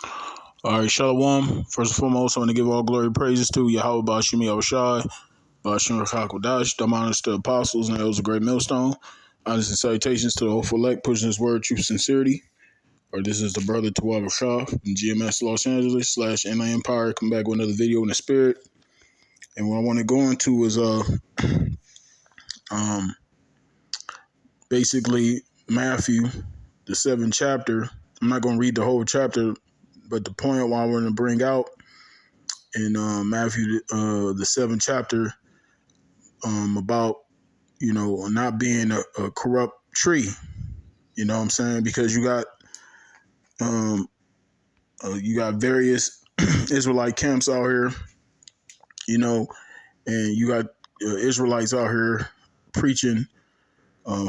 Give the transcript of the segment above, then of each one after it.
All right, Shalom. First and foremost, I want to give all glory and praises to YAHAWASHI, Rawchaa Qadash, the honors to the apostles and elders of Great Millstone. Honors and salutations to the hopeful elect, pushing his word, truth, sincerity. Or this is the brother to Rawchaa from GMS Los Angeles / NI Empire. Come back with another video in the spirit. And what I want to go into is basically Matthew, the 7th chapter. I'm not going to read the whole chapter, but the point why I want to bring out in Matthew, the 7th chapter, about, not being a corrupt tree. You know what I'm saying? Because you got various Israelite camps out here, and you got Israelites out here preaching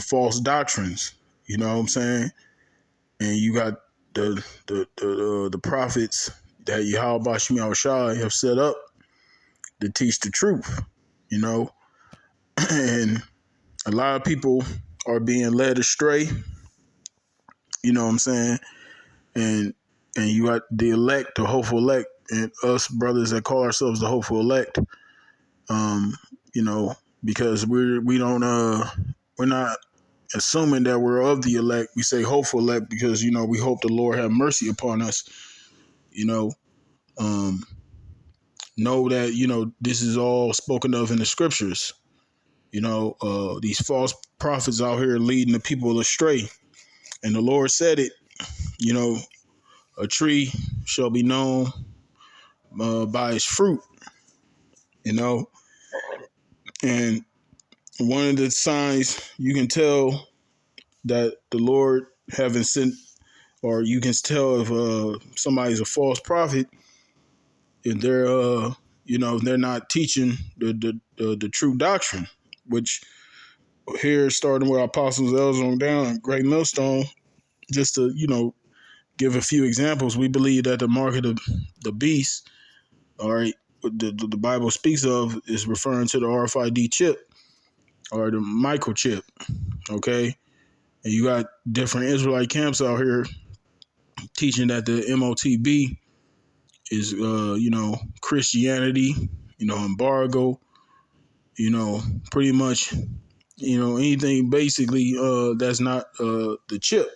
false doctrines. You know what I'm saying? And you got the prophets that YAHAWASHI have set up to teach the truth, and a lot of people are being led astray, you know what I'm saying? And you got the elect, the hopeful elect, and us brothers that call ourselves the hopeful elect, because we're not assuming that we're of the elect. We say hopeful elect because, we hope the Lord have mercy upon us, know that, this is all spoken of in the scriptures. These false prophets out here leading the people astray. And the Lord said it, a tree shall be known by its fruit, and one of the signs you can tell that the Lord haven't sent, or you can tell if somebody's a false prophet, if they're not teaching the true doctrine, which here, starting with apostles, elders on down, Great Millstone, just to, give a few examples. We believe that the mark of the beast, all right, the Bible speaks of is referring to the RFID chip or the microchip, okay? And you got different Israelite camps out here teaching that the MOTB is, Christianity, embargo, pretty much, anything basically that's not the chip.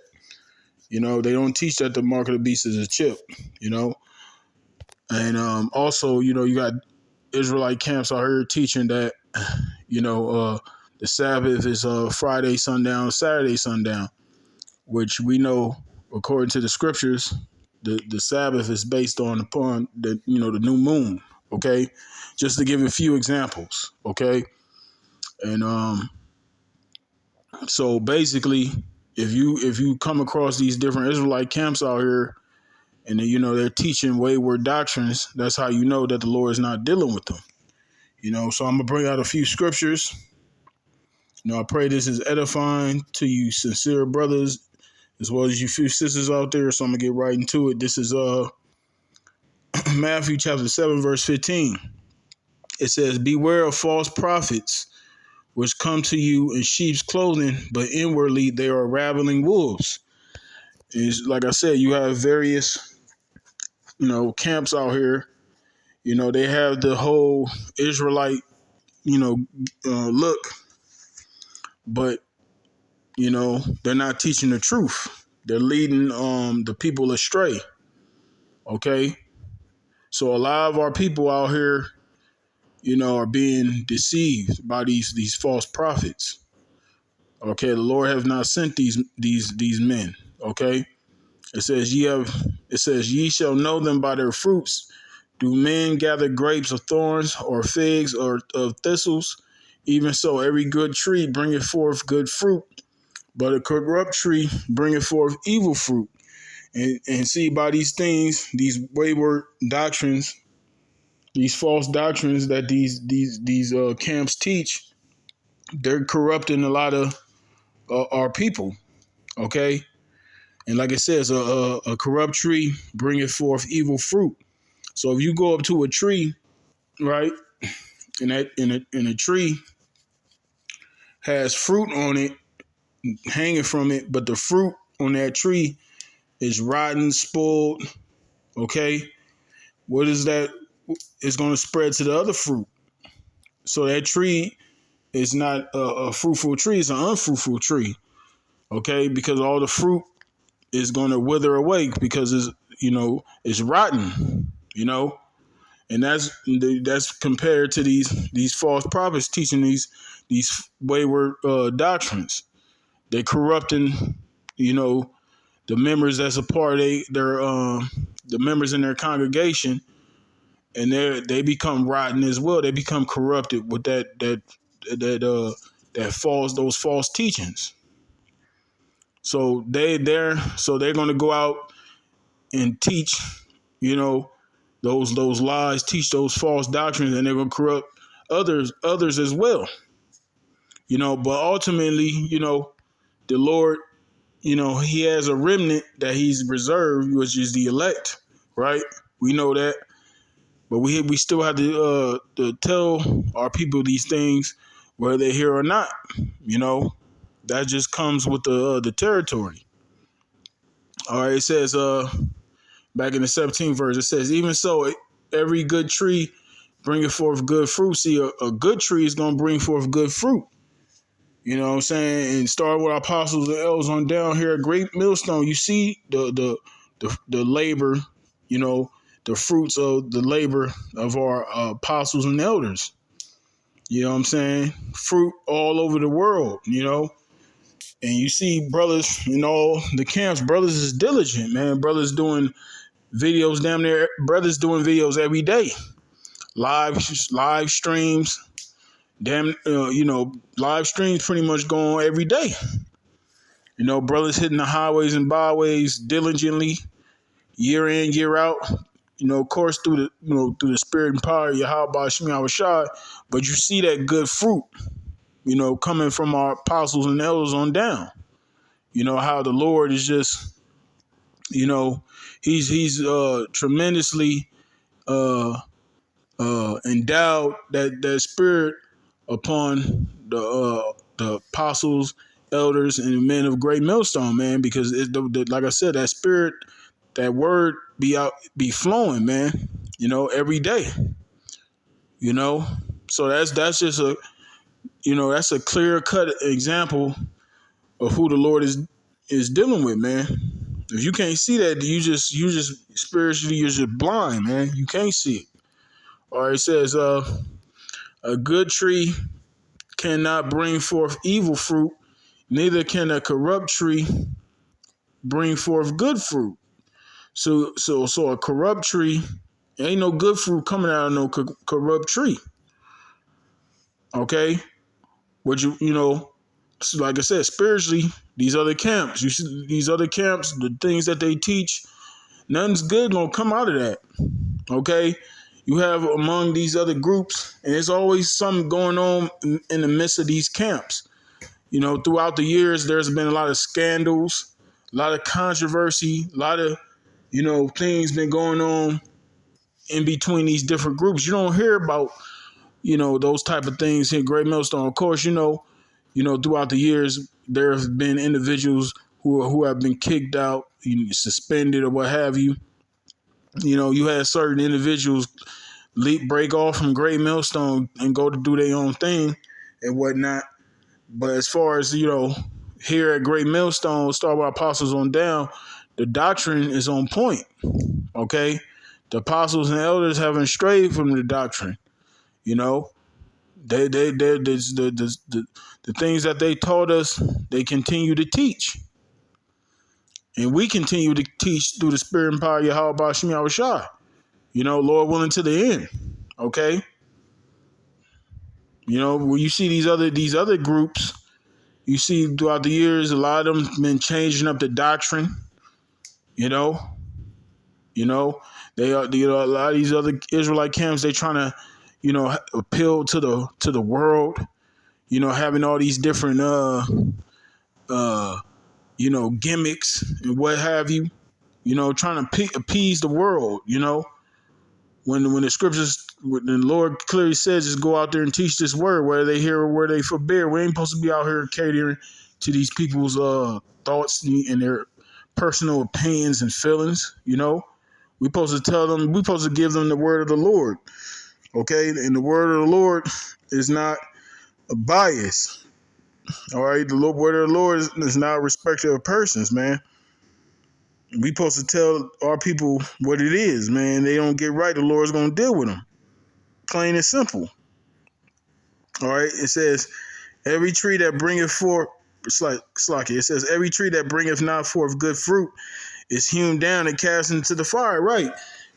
They don't teach that the mark of the beast is a chip, And also, you got Israelite camps out here teaching that, the Sabbath is Friday sundown, Saturday sundown, which we know, according to the scriptures, the Sabbath is based upon the new moon. Okay, just to give a few examples. Okay, and so basically, if you come across these different Israelite camps out here, and they're teaching wayward doctrines, that's how you know that the Lord is not dealing with them. So I'm gonna bring out a few scriptures. I pray this is edifying to you sincere brothers as well as you few sisters out there. So I'm gonna get right into it. This is Matthew chapter 7, verse 15. It says, "Beware of false prophets, which come to you in sheep's clothing, but inwardly they are ravening wolves." It's like I said, you have various camps out here. They have the whole Israelite look, but they're not teaching the truth. They're leading the people astray. Okay, so a lot of our people out here, are being deceived by these false prophets. Okay, the Lord has not sent these men. Okay, it says ye shall know them by their fruits. Do men gather grapes of thorns, or figs or of thistles? Even so, every good tree bringeth forth good fruit, but a corrupt tree bringeth forth evil fruit. And see, by these things, these wayward doctrines, these false doctrines that these camps teach, they're corrupting a lot of our people. Okay, and like it says, a corrupt tree bringeth forth evil fruit. So if you go up to a tree, right, and a tree has fruit on it, hanging from it, but the fruit on that tree is rotten, spoiled, Okay, what is that? It's going to spread to the other fruit. So that tree is not a fruitful tree; it's an unfruitful tree. Okay, because all the fruit is going to wither away because it's rotten. You know, and that's compared to these false prophets teaching these wayward doctrines. They corrupting, the members that's a part of their the members in their congregation, and they become rotten as well. They become corrupted with those false teachings. So they're going to go out and teach, those lies, teach those false doctrines, and they're going to corrupt others as well. But ultimately, the Lord, he has a remnant that he's reserved, which is the elect, right? We know that. But we still have to tell our people these things, whether they're here or not. That just comes with the territory. All right, it says back in the 17th verse, it says, even so, every good tree bringeth forth good fruit. See, a good tree is going to bring forth good fruit. You know what I'm saying? And starting with our apostles and elders on down here at Great Millstone, you see the labor, the fruits of the labor of our apostles and elders. You know what I'm saying? Fruit all over the world, And you see brothers in all the camps, brothers is diligent, man. Brothers doing videos damn near, brothers doing videos every day. Live streams. Live streams pretty much go on every day. Brothers hitting the highways and byways diligently, year in, year out. Of course, through the spirit and power of YAHAWASHI, but you see that good fruit, coming from our apostles and elders on down. How the Lord is just, he's tremendously endowed that spirit upon the apostles, elders, and men of Great Millstone, man. Because like I said, that spirit, that word be flowing, man. Every day. So that's just that's a clear cut example of who the Lord is dealing with, man. If you can't see that, you just spiritually, you're just blind, man. You can't see it. All right, it says, a good tree cannot bring forth evil fruit, neither can a corrupt tree bring forth good fruit. So a corrupt tree, ain't no good fruit coming out of no corrupt tree. Okay? Like I said, spiritually, these other camps, the things that they teach, nothing's good gonna come out of that. Okay? You have among these other groups, and there's always something going on in the midst of these camps. Throughout the years, there's been a lot of scandals, a lot of controversy, a lot of, things been going on in between these different groups. You don't hear about, those type of things here at Great Millstone. Of course, throughout the years, there have been individuals who have been kicked out, suspended, or what have you. You had certain individuals break off from Great Millstone and go to do their own thing and whatnot. But as far as, here at Great Millstone, Star Wars Apostles on down, the doctrine is on point. Okay? The apostles and elders haven't strayed from the doctrine. The things that they taught us, they continue to teach. And we continue to teach through the spirit and power of YAHAWASHI. Lord willing, to the end. Okay? When you see these other groups, you see throughout the years, a lot of them been changing up the doctrine. They are, a lot of these other Israelite camps, they trying to, appeal to the world, having all these different, gimmicks and what have you, trying to appease the world, when the scriptures, when the Lord clearly says, just go out there and teach this word, whether they hear or where they forbid. We ain't supposed to be out here catering to these people's thoughts and their personal opinions and feelings, We supposed to tell them. We supposed to give them the word of the Lord. Okay, and the word of the Lord is not a bias. All right, the word of the Lord is not a respecter of persons, man. We supposed to tell our people what it is, man. They don't get right, the Lord's gonna deal with them. Plain and simple. All right. It says every tree that bringeth forth, it says every tree that bringeth not forth good fruit is hewn down and cast into the fire. Right.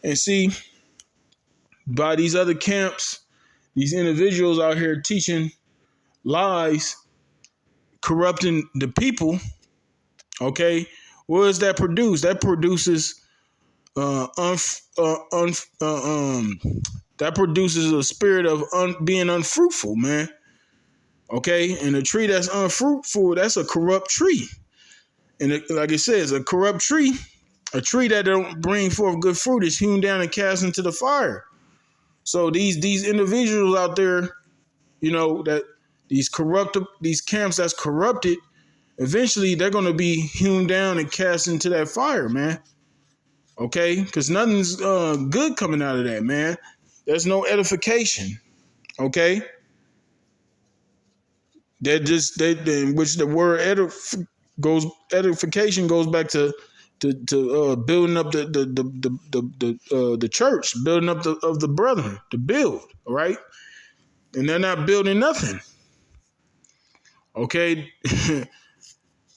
And see, by these other camps, these individuals out here teaching lies, corrupting the people. Okay, what does that produce? That produces that produces a spirit of being unfruitful, man. Okay, and a tree that's unfruitful, that's a corrupt tree. And like it says, a corrupt tree, a tree that don't bring forth good fruit is hewn down and cast into the fire. So these individuals out there, you know, that these camps that's corrupted, eventually they're going to be hewn down and cast into that fire, man. Okay, because nothing's good coming out of that, man. There's no edification. Okay, which the word edification goes back to building up the church, building up of the brethren to build. All right, and they're not building nothing. Okay,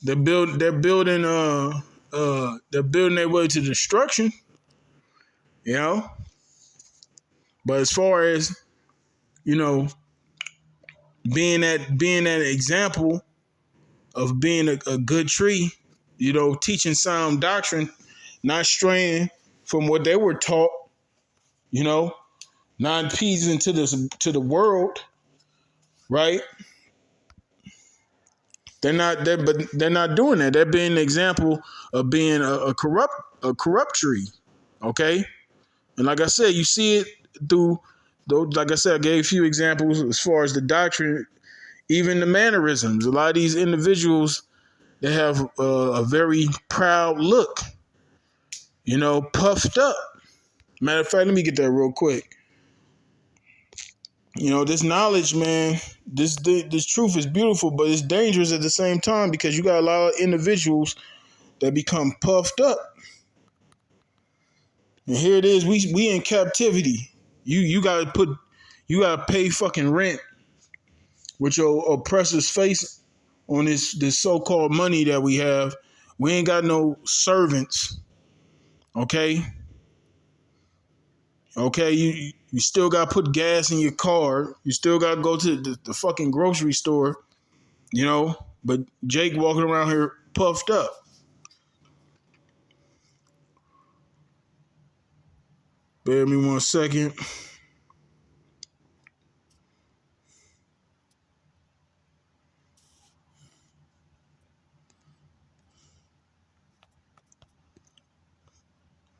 they're building their way to destruction. You know, but as far as, you know, being that example of being a good tree, you know, teaching sound doctrine, not straying from what they were taught, you know, not appeasing to the world, right? They're not doing that. They're being an example of being a corrupt tree, okay? And like I said, you see it through those. Like I said, I gave a few examples as far as the doctrine, even the mannerisms. A lot of these individuals, they have a very proud look, you know, puffed up. Matter of fact, let me get that real quick. You know, this knowledge, man, this truth is beautiful, but it's dangerous at the same time, because you got a lot of individuals that become puffed up. And here it is, we in captivity. You gotta pay fucking rent with your oppressor's face on this so-called money that we have. We ain't got no servants. Okay? Okay, you still got to put gas in your car. You still got to go to the fucking grocery store, you know? But Jake walking around here puffed up. Bear me 1 second.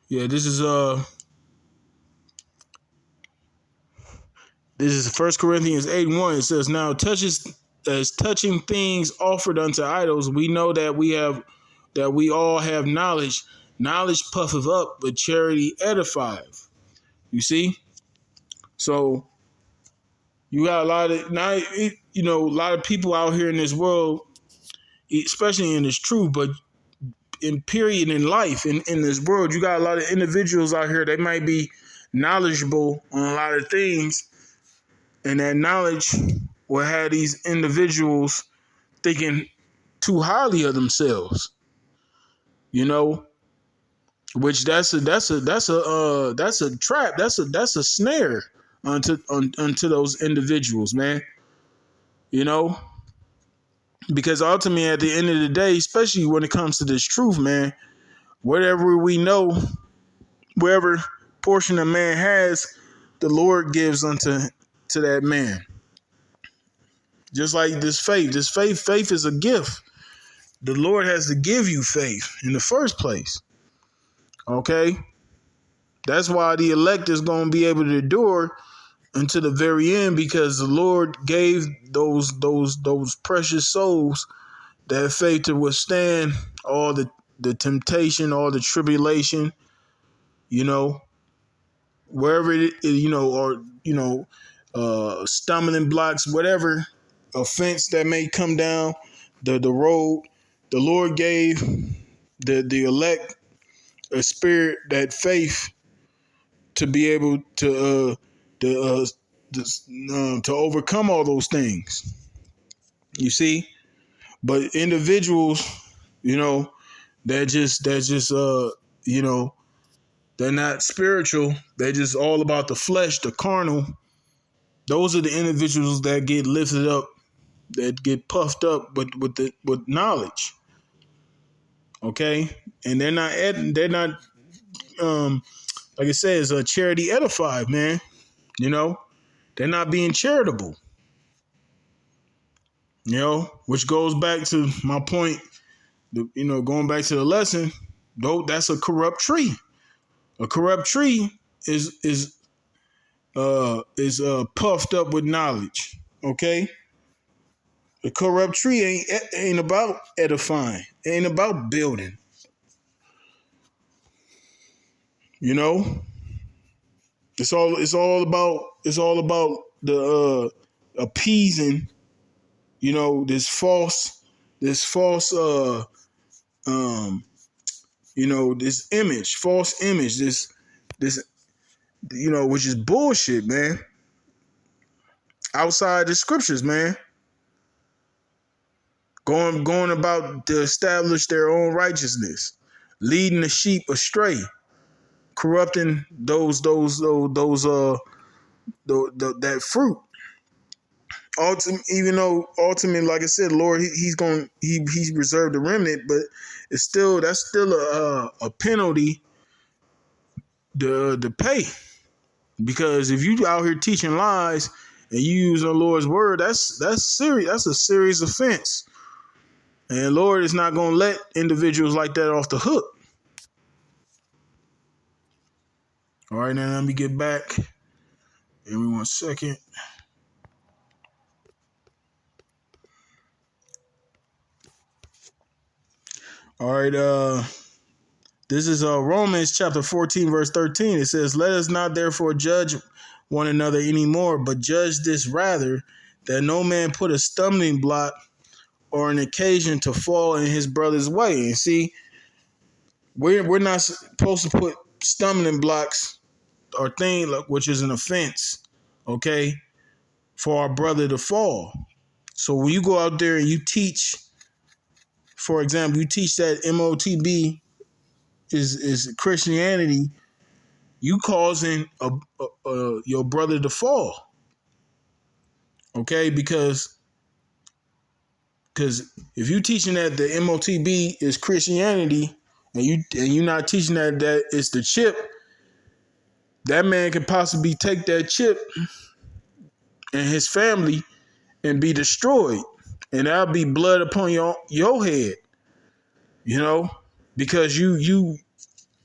Yeah, this is 1 Corinthians 8:1. It says, now as touching things offered unto idols, we know that we all have knowledge. Knowledge puffeth up, but charity edifieth. You see? So you got a lot of people out here in this world, especially in this truth, but in period in life, in this world, you got a lot of individuals out here that might be knowledgeable on a lot of things, and that knowledge will have these individuals thinking too highly of themselves, you know, which that's a trap, that's a snare unto those individuals, man, you know, because ultimately at the end of the day, especially when it comes to this truth, man, whatever we know, wherever portion of man has, the Lord gives unto that man. Just like this faith is a gift. The Lord has to give you faith in the first place. Okay? That's why the elect is going to be able to endure until the very end, because the Lord gave those precious souls that faith to withstand all the temptation, all the tribulation, you know, wherever or stumbling blocks, whatever offense that may come down the road. The Lord gave the elect a spirit, that faith, to be able to uh, to overcome all those things. You see, but individuals, you know, you know, they're not spiritual. They're just all about the flesh, the carnal. Those are the individuals that get lifted up, that get puffed up with knowledge. Okay, and they're not like it says, charity edified, man. You know, they're not being charitable. You know, which goes back to my point. Going back to the lesson, though, that's a corrupt tree. A corrupt tree is puffed up with knowledge. Okay, a corrupt tree ain't about edifying. It ain't about building. You know, it's all about the appeasing. This false this false image, this which is bullshit, man. Outside the scriptures, man. Going about to establish their own righteousness, leading the sheep astray, corrupting that fruit. Even though ultimately, like I said, Lord, he's reserved a remnant, but that's still a penalty to pay. Because if you out here teaching lies and you use the Lord's word, that's serious. That's a serious offense. And Lord is not going to let individuals like that off the hook. All right, now let me get back. Give me 1 second. All right, this is Romans chapter 14, verse 13. It says, "Let us not therefore judge one another anymore, but judge this rather, that no man put a stumbling block or an occasion to fall in his brother's way." And see, we're not supposed to put stumbling blocks or thing which is an offense, okay, for our brother to fall. So when you go out there and you teach, for example, you teach that MOTB is Christianity, you causing your brother to fall, okay? Because if you teaching that the MOTB is Christianity, and you're not teaching that it's the chip, that man could possibly take that chip and his family and be destroyed, and that'll be blood upon your head, because you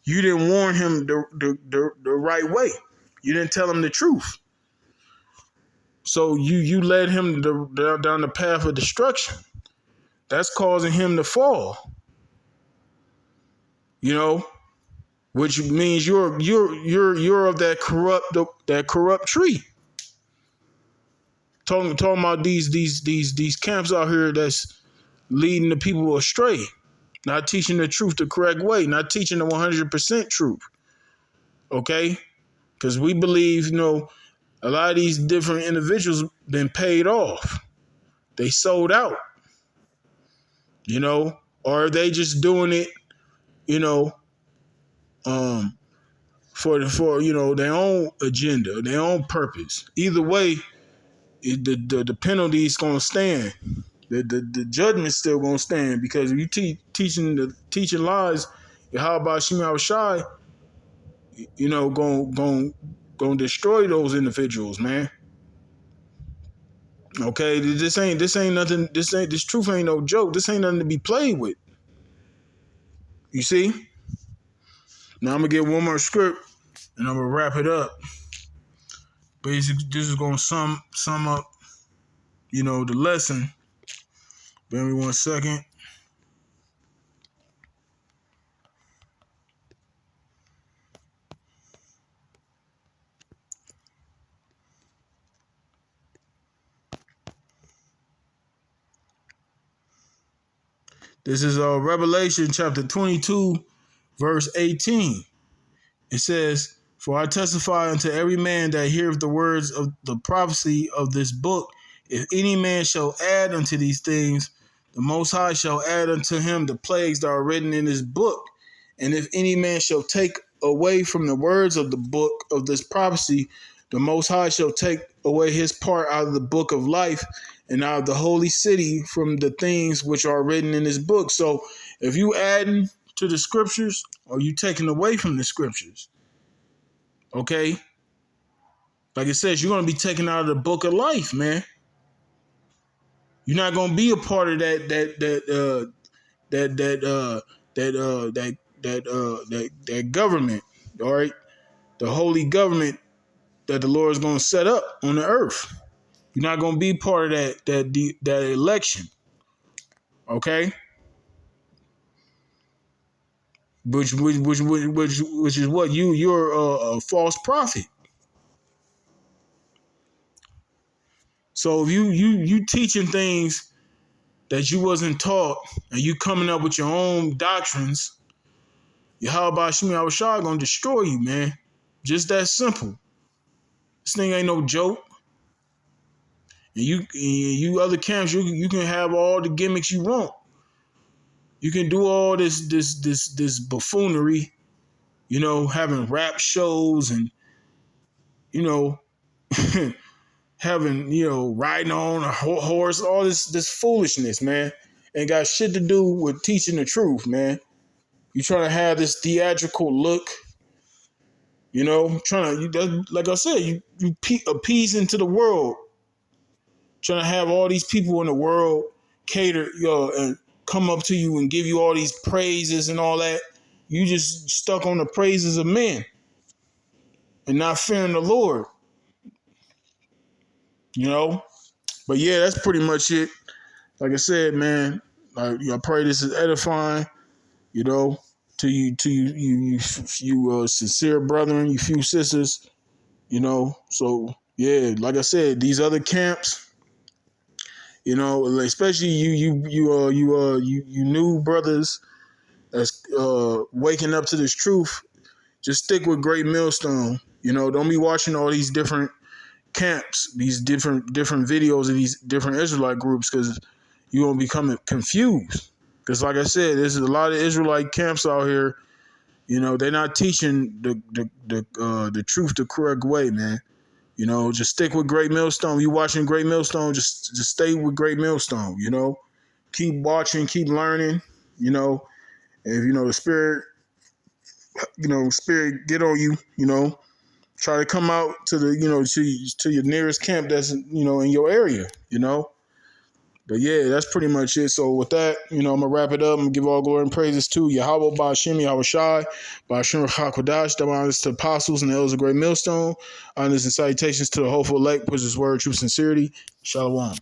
didn't warn him the right way. You didn't tell him the truth. So you led him down the path of destruction. That's causing him to fall. Which means you're of that corrupt tree. Talking about these camps out here that's leading the people astray, not teaching the truth the correct way, not teaching the 100% truth. Okay, because we believe a lot of these different individuals been paid off. They sold out, or they just doing it, for their own agenda, their own purpose. Either way, the penalty is gonna stand. The judgment's still gonna stand, because if you teaching lies, YAHAWASHI, gonna destroy those individuals, man. Okay, this ain't nothing. This truth ain't no joke. This ain't nothing to be played with. You see? Now I'm gonna get one more script and I'm gonna wrap it up. Basically, this is gonna sum up, the lesson. Bear me 1 second. This is Revelation chapter 22, verse 18. It says, "For I testify unto every man that heareth the words of the prophecy of this book, if any man shall add unto these things, the Most High shall add unto him the plagues that are written in this book. And if any man shall take away from the words of the book of this prophecy, the Most High shall take away his part out of the book of life and out of the holy city from the things which are written in this book." So if you adding to the scriptures or you taking away from the scriptures, okay, like it says, you're going to be taken out of the book of life, man. You're not going to be a part of that government, all right? The holy government that the Lord is going to set up on the earth. You're not going to be part of that election, okay? Which is what you're a false prophet. So if you teaching things that you wasn't taught and you coming up with your own doctrines, YAHAWASHI gonna destroy you, man. Just that simple. This thing ain't no joke. And you other camps, you can have all the gimmicks you want. You can do all this buffoonery, having rap shows and having riding on a horse, all this foolishness, man. Ain't got shit to do with teaching the truth, man. You trying to have this theatrical look, trying to, like I said, you appeasing to the world, trying to have all these people in the world cater, and come up to you and give you all these praises and all that. You just stuck on the praises of men and not fearing the Lord, But yeah, that's pretty much it. Like I said, man, I pray this is edifying, to you sincere brethren, you few sisters, So yeah, like I said, these other camps, especially you new brothers that's waking up to this truth. Just stick with Great Millstone. Don't be watching all these different camps, these different videos of these different Israelite groups, because you're gonna become confused. Because like I said, there's a lot of Israelite camps out here. They're not teaching the truth the correct way, man. Just stick with Great Millstone. You watching Great Millstone, just stay with Great Millstone. Keep watching, keep learning. If the spirit get on you. Try to come out to the to your nearest camp that's in your area. But yeah, that's pretty much it. So with that, I'm gonna wrap it up. I'm gonna give all glory and praises to YAHAWAH, Ba'Shem, Yahawashi, Rawchaa Qadash, the honors to apostles and the elders of Great Millstone, honors and salutations to the hopeful elect, which is word, true sincerity. Shalom.